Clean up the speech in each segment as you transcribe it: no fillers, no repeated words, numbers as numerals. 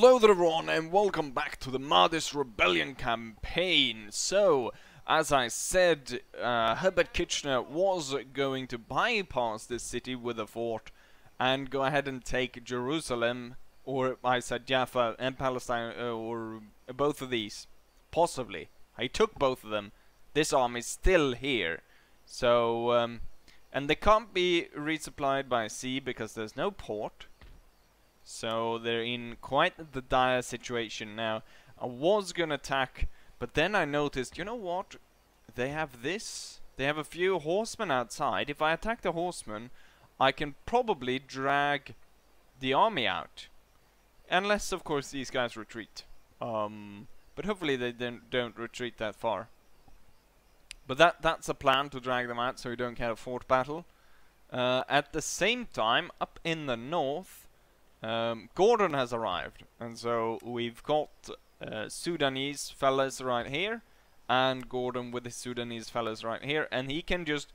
Hello there everyone and welcome back to the Mahdist Rebellion campaign. So, as I said, Herbert Kitchener was going to bypass this city with a fort and go ahead and take Jerusalem, or I said Jaffa and Palestine, or both of these. Possibly. I took both of them. This army is still here. So, and they can't be resupplied by sea because there's no port. So they're in quite the dire situation now. I was gonna attack, but then I noticed, you know what? They have this. They have a few horsemen outside. If I attack the horsemen, I can probably drag the army out. Unless, of course, these guys retreat. But hopefully they don't retreat that far. But that's a plan, to drag them out so we don't get a fort battle. At the same time, up in the north, Gordon has arrived, and so we've got Sudanese fellas right here, and Gordon with the Sudanese fellas right here, and he can just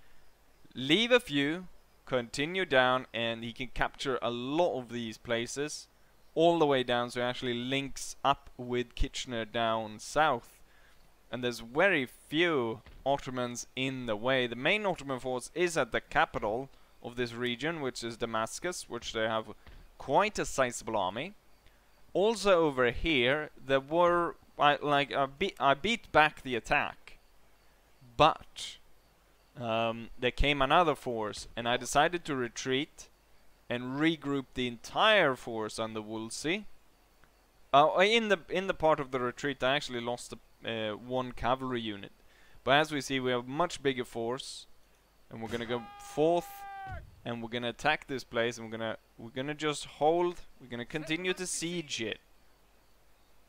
leave a few, continue down, and he can capture a lot of these places all the way down, so he actually links up with Kitchener down south. And there's very few Ottomans in the way. The main Ottoman force is at the capital of this region, which is Damascus, which they have quite a sizable army. Also over here, there were I beat back the attack, but there came another force, and I decided to retreat and regroup the entire force under Wolsey. In the part of the retreat, I actually lost one cavalry unit, but as we see, we have a much bigger force, and we're gonna go forth. And we're gonna attack this place, and we're gonna just hold. We're gonna continue to siege it.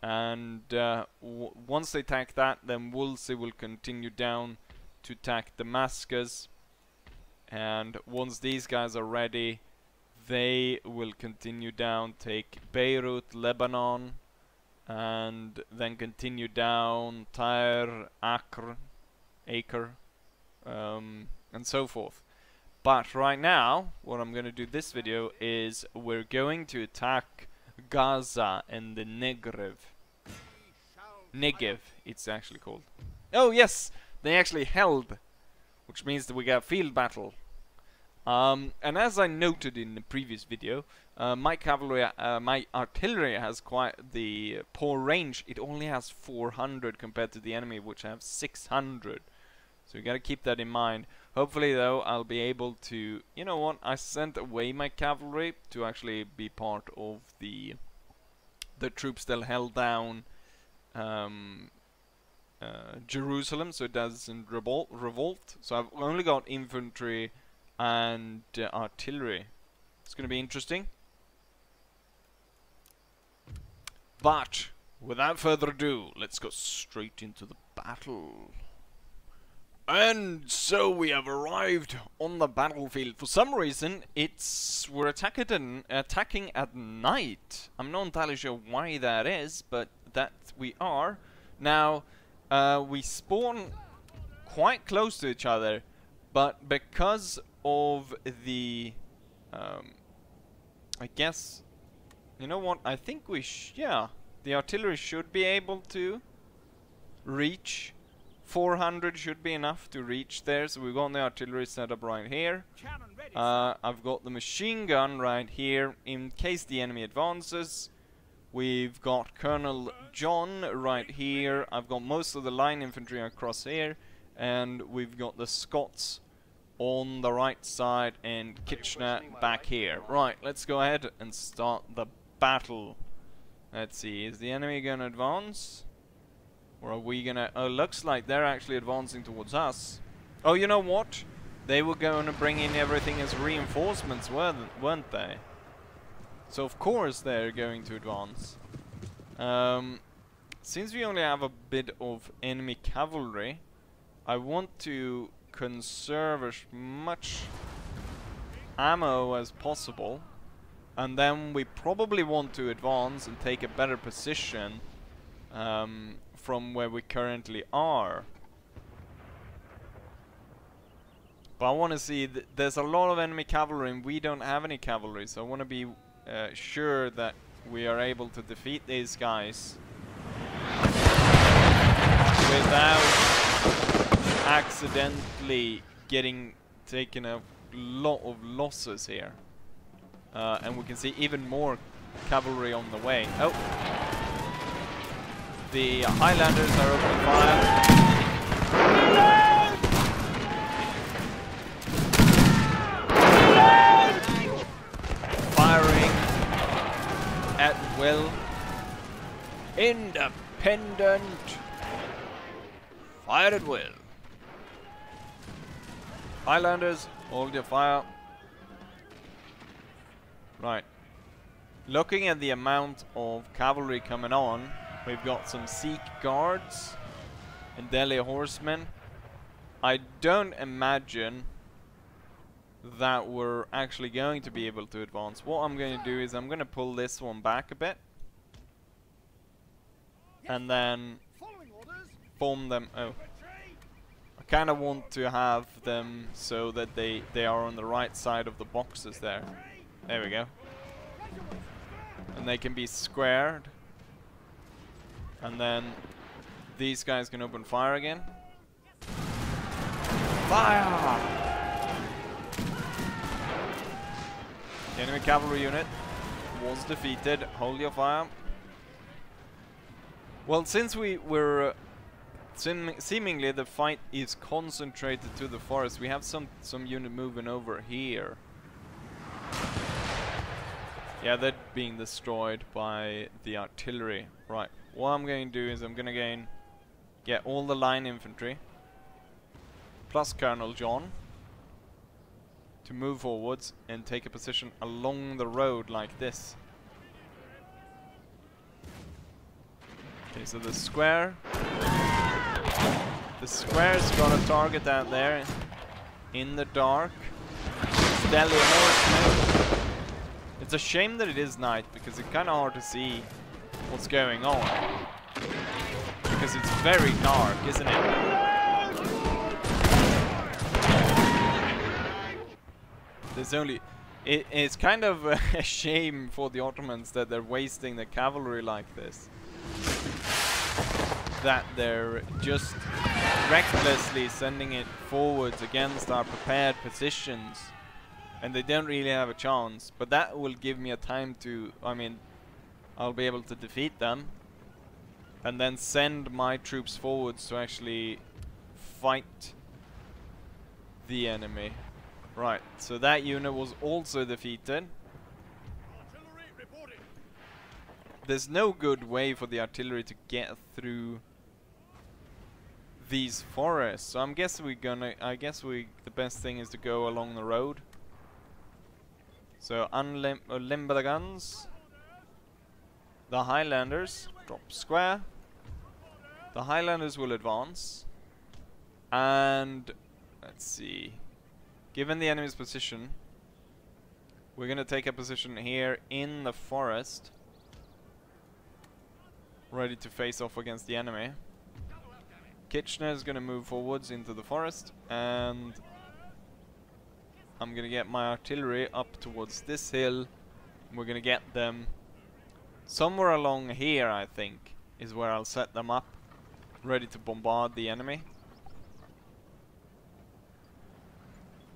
And once they attack that, then Wolsey will continue down to attack Damascus. And once these guys are ready, they will continue down, take Beirut, Lebanon, and then continue down Tyre, Acre, and so forth. But right now, what I'm going to do this video is we're going to attack Gaza and the Negev, it's actually called. Oh yes, they actually held, which means that we got a field battle. And as I noted in the previous video, my artillery has quite the poor range. It only has 400 compared to the enemy, which have 600. So you gotta keep that in mind. Hopefully though, I'll be able to, you know what, I sent away my cavalry to actually be part of the troops that held down Jerusalem, so it doesn't revolt. So I've only got infantry and artillery. It's gonna be interesting. But without further ado, let's go straight into the battle. And so we have arrived on the battlefield. For some reason, we're attacking at night. I'm not entirely sure why that is, but that we are. Now, we spawn quite close to each other, but because of the, I guess, you know what? I think yeah, the artillery should be able to reach. 400 should be enough to reach there, so we've got the artillery set up right here. I've got the machine gun right here in case the enemy advances. We've got Colonel John right here. I've got most of the line infantry across here, and we've got the Scots on the right side and Kitchener back here. Right, let's go ahead and start the battle. Let's see, is the enemy gonna advance? Or are we gonna... Oh, looks like they're actually advancing towards us. Oh, you know what? They were going to bring in everything as reinforcements, weren't they? So of course they're going to advance. Since we only have a bit of enemy cavalry, I want to conserve as much ammo as possible. And then we probably want to advance and take a better position from where we currently are. But I want to see, there's a lot of enemy cavalry and we don't have any cavalry, so I want to be sure that we are able to defeat these guys without accidentally taking a lot of losses here. And we can see even more cavalry on the way. Oh! The Highlanders are opening fire. Firing at will. Independent. Fire at will. Highlanders, hold your fire. Right. Looking at the amount of cavalry coming on, we've got some Sikh guards and Delhi horsemen. I don't imagine that we're actually going to be able to advance. What I'm going to do is I'm going to pull this one back a bit. And then form them. Oh. I kind of want to have them so that they are on the right side of the boxes there. There we go. And they can be squared. And then these guys can open fire again. Fire! The enemy cavalry unit was defeated. Hold your fire. Well, since we were seemingly the fight is concentrated to the forest, we have some unit moving over here. Yeah, they're being destroyed by the artillery. Right. What I'm going to do is I'm going to get all the line infantry plus Colonel John to move forwards and take a position along the road like this. Okay, so the square's got a target out there in the dark. It's Delhi horsemen. It's a shame that it is night because it's kind of hard to see what's going on. Because it's very dark, isn't it? There's only... It's kind of a shame for the Ottomans that they're wasting the cavalry like this. That they're just recklessly sending it forwards against our prepared positions. And they don't really have a chance. But that will give me a time to... I mean, I'll be able to defeat them. And then send my troops forwards to actually fight the enemy. Right, so that unit was also defeated. There's no good way for the artillery to get through these forests. So I guess the best thing is to go along the road. So limber the guns. The Highlanders drop square. The Highlanders will advance. And let's see. Given the enemy's position, we're going to take a position here in the forest, ready to face off against the enemy. Kitchener is going to move forwards into the forest, and I'm going to get my artillery up towards this hill. We're going to get them somewhere along here, I think, is where I'll set them up, ready to bombard the enemy.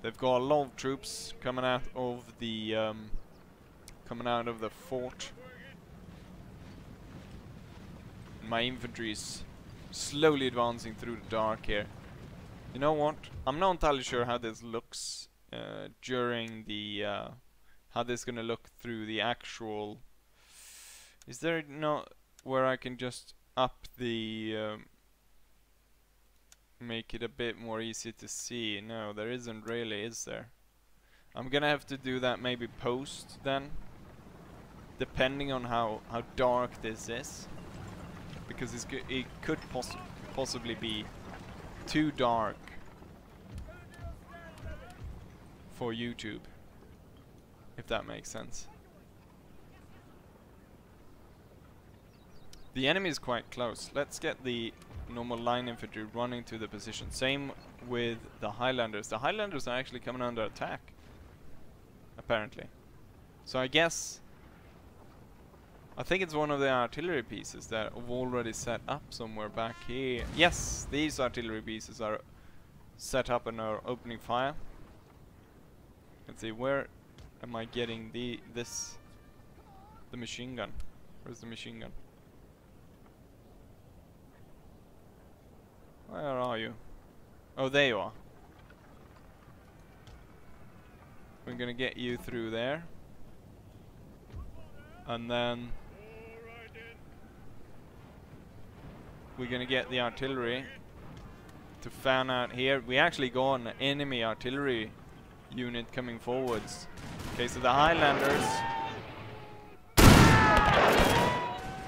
They've got a lot of troops coming out of the fort. My infantry is slowly advancing through the dark here. You know what? I'm not entirely sure how this looks during the how this is gonna look through the actual. Is there not where I can just up the make it a bit more easy to see? No, there isn't really, is there? I'm gonna have to do that maybe post then, depending on how dark this is, because it could possibly be too dark for YouTube, if that makes sense. The enemy is quite close. Let's get the normal line infantry running to the position. Same with the Highlanders. The Highlanders are actually coming under attack, apparently. So I guess I think it's one of the artillery pieces that have already set up somewhere back here. Yes, these artillery pieces are set up and are opening fire. Let's see, where am I getting the machine gun? Where's the machine gun? Where are you? Oh, there you are. We're gonna get you through there. And then we're gonna get the artillery to fan out here. We actually got an enemy artillery unit coming forwards. Okay, so the Highlanders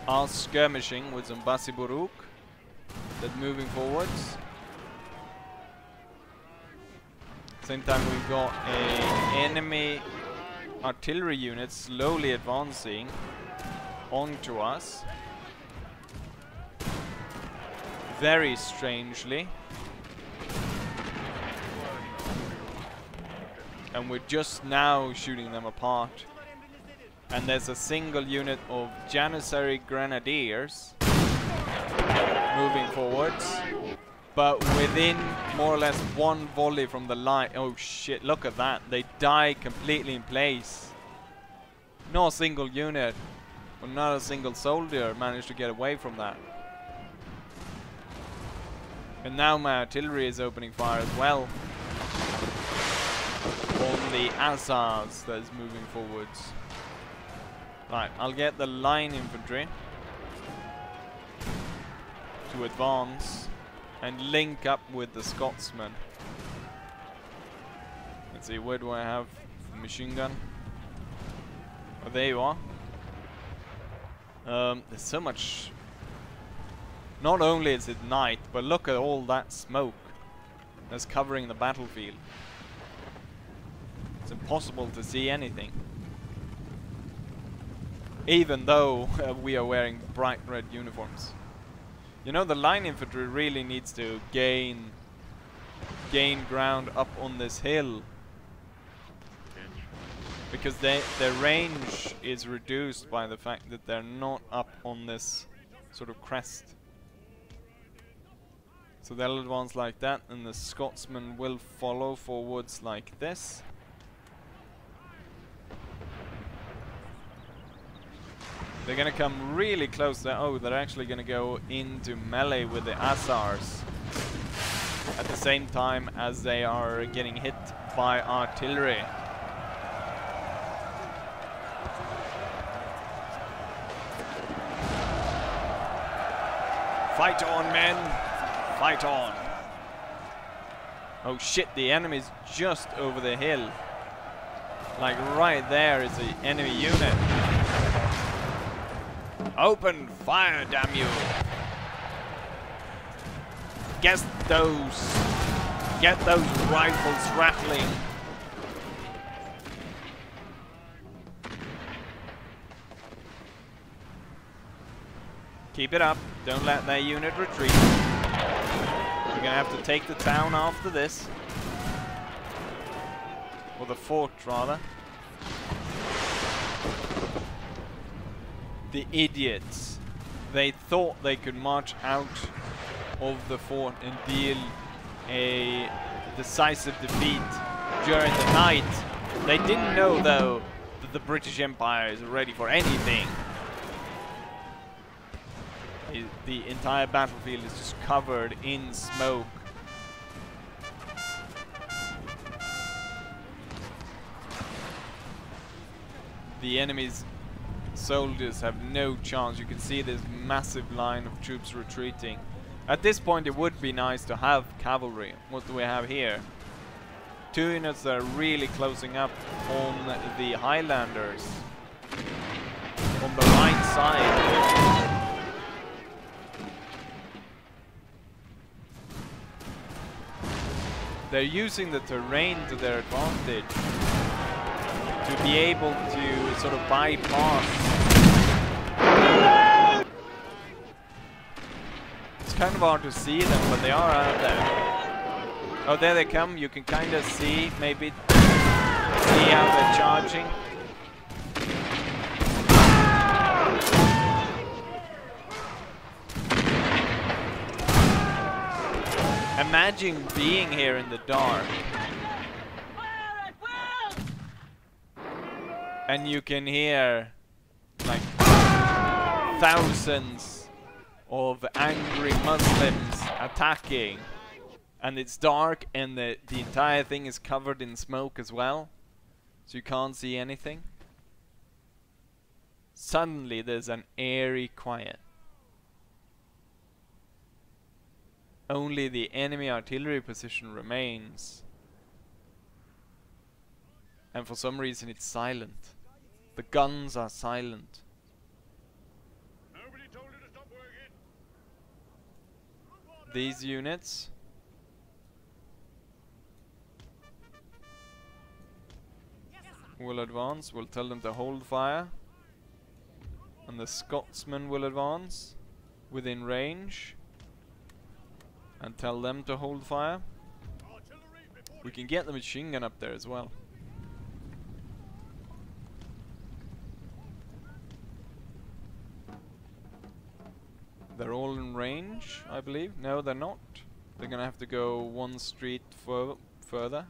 are skirmishing with some Basi Buruk. That's moving forwards. Same time we've got a enemy artillery unit slowly advancing onto us. Very strangely. And we're just now shooting them apart. And there's a single unit of Janissary Grenadiers moving forwards. But within more or less one volley from the line. Oh shit, look at that. They die completely in place. Not a single unit, or not a single soldier managed to get away from that. And now my artillery is opening fire as well on the Azars that is moving forwards. Right, I'll get the line infantry to advance and link up with the Scotsmen. Let's see, where do I have the machine gun? Oh, there you are. There's so much. Not only is it night, but look at all that smoke that's covering the battlefield. It's impossible to see anything. Even though we are wearing bright red uniforms. You know, the line infantry really needs to gain ground up on this hill. Because their range is reduced by the fact that they're not up on this sort of crest. So they'll advance like that, and the Scotsmen will follow forwards like this. They're gonna come really close there. Oh, they're actually gonna go into melee with the Azars at the same time as they are getting hit by artillery. Fight on, men! Fight on! Oh shit, the enemy's just over the hill. Like right there is the enemy unit. Open fire, damn you! Get those rifles rattling. Keep it up. Don't let that unit retreat. We're gonna have to take the town after this. Or the fort, rather. The idiots. They thought they could march out of the fort and deal a decisive defeat during the night. They didn't know, though, that the British Empire is ready for anything. The entire battlefield is just covered in smoke. The enemy's soldiers have no chance. You can see this massive line of troops retreating. At this point it would be nice to have cavalry. What do we have here? Two units that are really closing up on the Highlanders. On the right side. They're using the terrain to their advantage to be able to sort of bypass. It's kind of hard to see them, but they are out there. Oh, there they come. You can kind of see, maybe see how they're charging. Imagine being here in the dark. And you can hear like thousands of angry Muslims attacking. And it's dark and the entire thing is covered in smoke as well. So you can't see anything. Suddenly there's an eerie quiet. Only the enemy artillery position remains. And for some reason it's silent. The guns are silent. Nobody told you to stop working. These units will advance. We'll tell them to hold fire. And the Scotsmen will advance within range. And tell them to hold fire. We can get the machine gun up there as well. They're all in range, I believe. No, they're not. They're gonna have to go one street further.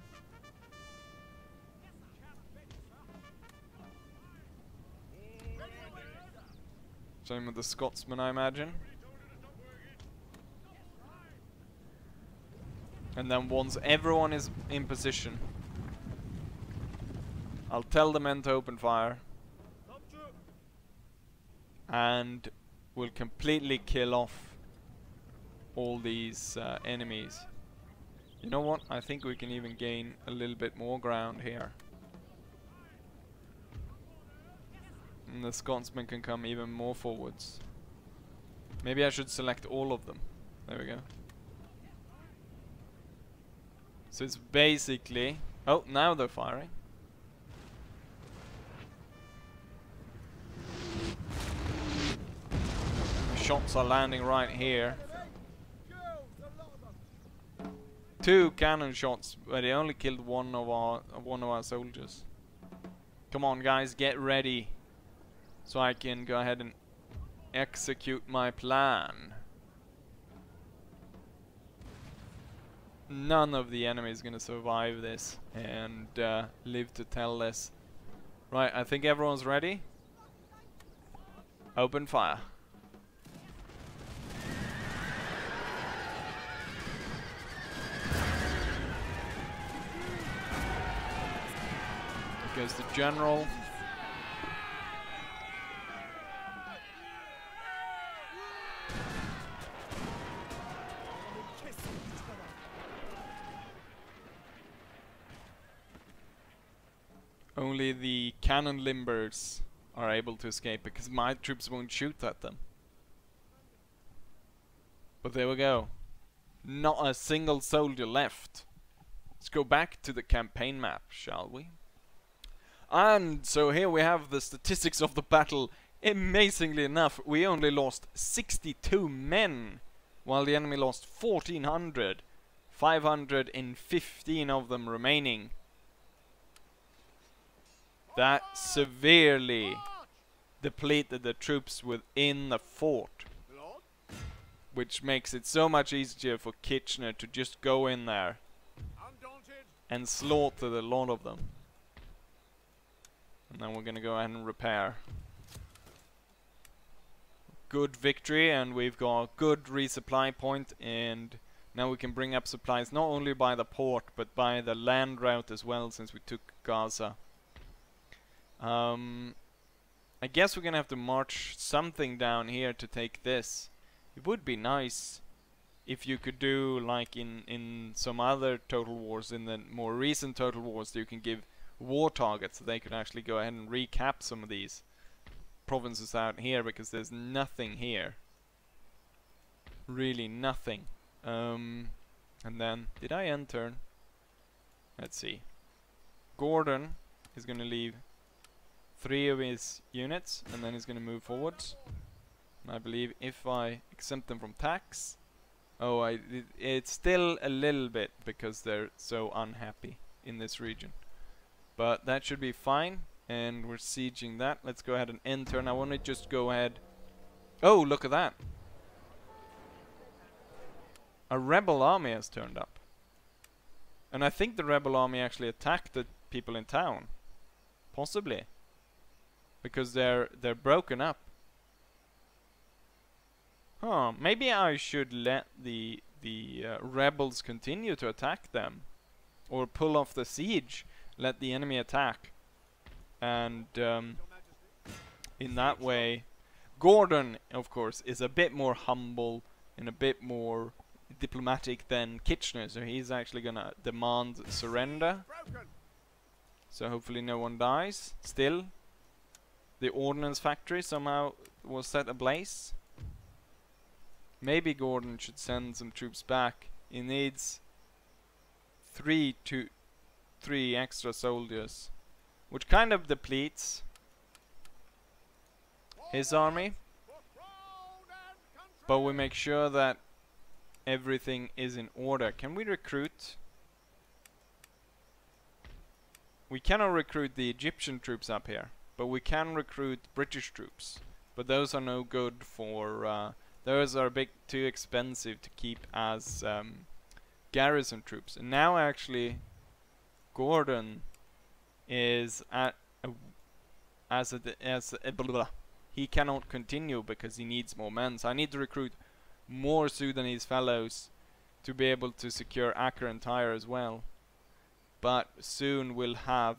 Same with the Scotsmen, I imagine. And then once everyone is in position, I'll tell the men to open fire. And we'll completely kill off all these enemies. You know what? I think we can even gain a little bit more ground here. And the Scotsmen can come even more forwards. Maybe I should select all of them. There we go. So it's basically... Oh, now they're firing. The shots are landing right here. 2 cannon shots, but they only killed one of our soldiers. Come on, guys, get ready, so I can go ahead and execute my plan. None of the enemy is gonna survive this and live to tell this. Right, I think everyone's ready. Open fire. There goes the general. Only the cannon limbers are able to escape because my troops won't shoot at them. But there we go. Not a single soldier left. Let's go back to the campaign map, shall we? And so here we have the statistics of the battle. Amazingly enough, we only lost 62 men, while the enemy lost 1,400. 515 of them remaining. That severely depleted the troops within the fort, which makes it so much easier for Kitchener to just go in there and slaughter a lot of them. And then we're gonna go ahead and repair. Good victory, and we've got a good resupply point, and now we can bring up supplies not only by the port but by the land route as well, since we took Gaza. I guess we're gonna have to march something down here to take this. It would be nice if you could do like in some other Total Wars, in the more recent Total Wars, that you can give war targets so they could actually go ahead and recap some of these provinces out here, because there's nothing here. Really nothing. And then, did I end turn? Let's see. Gordon is gonna leave 3 of his units, and then he's going to move forwards. And I believe if I exempt them from tax... Oh, it's still a little bit, because they're so unhappy in this region. But that should be fine. And we're sieging that. Let's go ahead and end turn. I want to just go ahead. Oh, look at that. A rebel army has turned up. And I think the rebel army actually attacked the people in town. Possibly. Because they're broken up. Huh, maybe I should let the rebels continue to attack them. Or pull off the siege. Let the enemy attack. And in that way, Gordon, of course, is a bit more humble and a bit more diplomatic than Kitchener, so he's actually gonna demand surrender. So hopefully no one dies. Still, the ordnance factory somehow was set ablaze. Maybe Gordon should send some troops back. He needs 3 extra soldiers, which kind of depletes his army, but we make sure that everything is in order. Can we recruit? We cannot recruit the Egyptian troops up here, but we can recruit British troops. But those are no good for, those are a bit too expensive to keep as garrison troops. And now actually Gordon is at he cannot continue because he needs more men. So I need to recruit more Sudanese fellows to be able to secure Acre and Tyre as well. But soon we'll have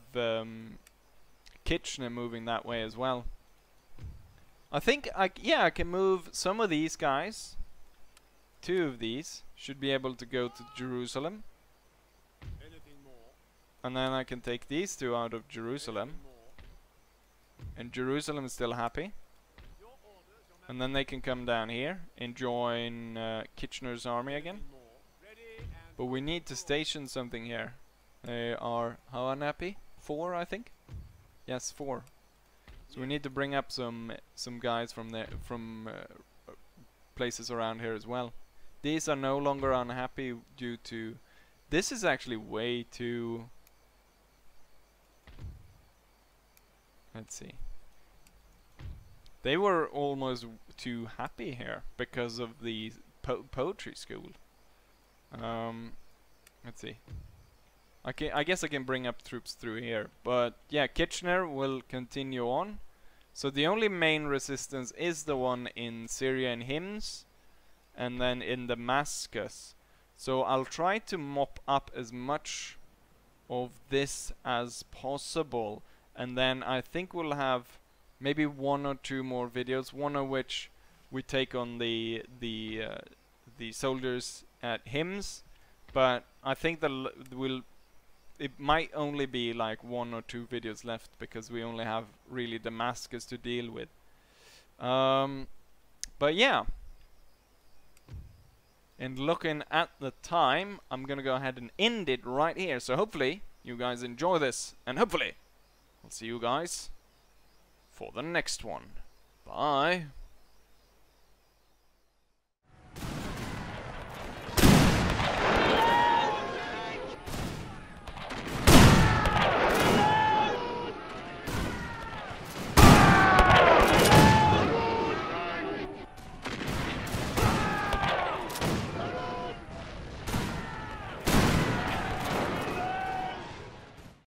Kitchener moving that way as well. I think I can move some of these guys. 2 of these should be able to go to Jerusalem. And then I can take these 2 out of Jerusalem. And Jerusalem is still happy. And then they can come down here and join Kitchener's army again. But we need to station something here. They are how unhappy? 4, I think. Yes, 4. So we need to bring up some guys from places around here as well. These are no longer unhappy due to. This is actually way too. Let's see. They were almost too happy here because of the poetry school. Let's see. I guess I can bring up troops through here, but yeah, Kitchener will continue on. So the only main resistance is the one in Syria and Hims, and then in Damascus. So I'll try to mop up as much of this as possible, and then I think we'll have maybe 1 or 2 more videos, one of which we take on the soldiers at Hims, but I think it might only be like 1 or 2 videos left because we only have really Damascus to deal with. But yeah. And looking at the time, I'm gonna go ahead and end it right here. So hopefully you guys enjoy this, and hopefully I'll see you guys for the next one. Bye.